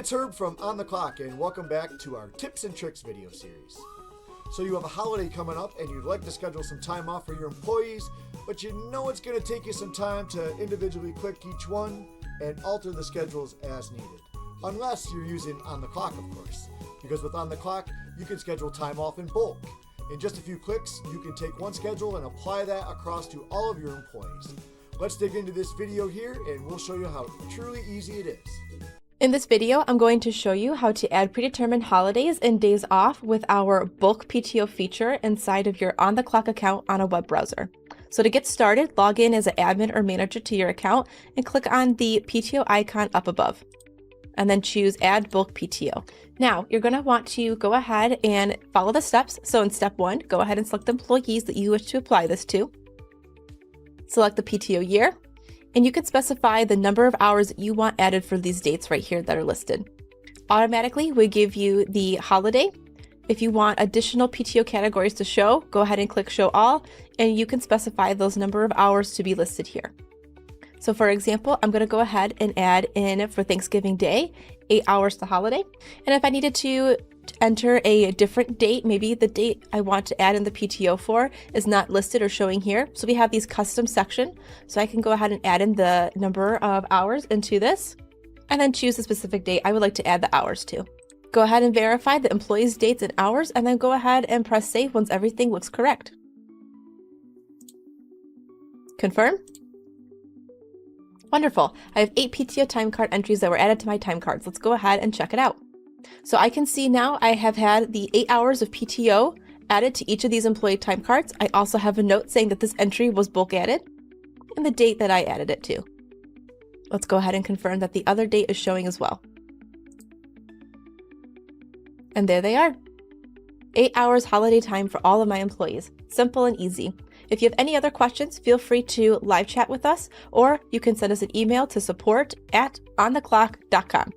it's Herb from On The Clock, and welcome back to our Tips and Tricks video series. So you have a holiday coming up and you'd like to schedule some time off for your employees, but you know it's going to take you some time to individually click each one and alter the schedules as needed. Unless you're using On The Clock, of course, because with On The Clock, you can schedule time off in bulk. In just a few clicks, you can take one schedule and apply that across to all of your employees. Let's dig into this video here and we'll show you how truly easy it is. In this video, I'm going to show you how to add predetermined holidays and days off with our bulk PTO feature inside of your On The Clock account on a web browser. So to get started, log in as an admin or manager to your account and click on the PTO icon up above, and then choose Add Bulk PTO. Now, you're going to want to go ahead and follow the steps. So in step 1, go ahead and select the employees that you wish to apply this to. Select the PTO year, and you can specify the number of hours that you want added for these dates right here that are listed. Automatically, we give you the holiday. If you want additional PTO categories to show, go ahead and click Show All, and you can specify those number of hours to be listed here. So for example, I'm going to go ahead and add in for Thanksgiving Day, 8 hours to holiday. And if I needed to enter a different date, maybe the date I want to add in the PTO for is not listed or showing here. So we have these custom section. So I can go ahead and add in the number of hours into this and then choose the specific date I would like to add the hours to. Go ahead and verify the employee's dates and hours, and then go ahead and press save once everything looks correct. Confirm. Wonderful. I have 8 PTO time card entries that were added to my time cards. Let's go ahead and check it out. So I can see now I have had the 8 hours of PTO added to each of these employee time cards. I also have a note saying that this entry was bulk added and the date that I added it to. Let's go ahead and confirm that the other date is showing as well. And there they are. 8 hours holiday time for all of my employees. Simple and easy. If you have any other questions, feel free to live chat with us, or you can send us an email to support@ontheclock.com.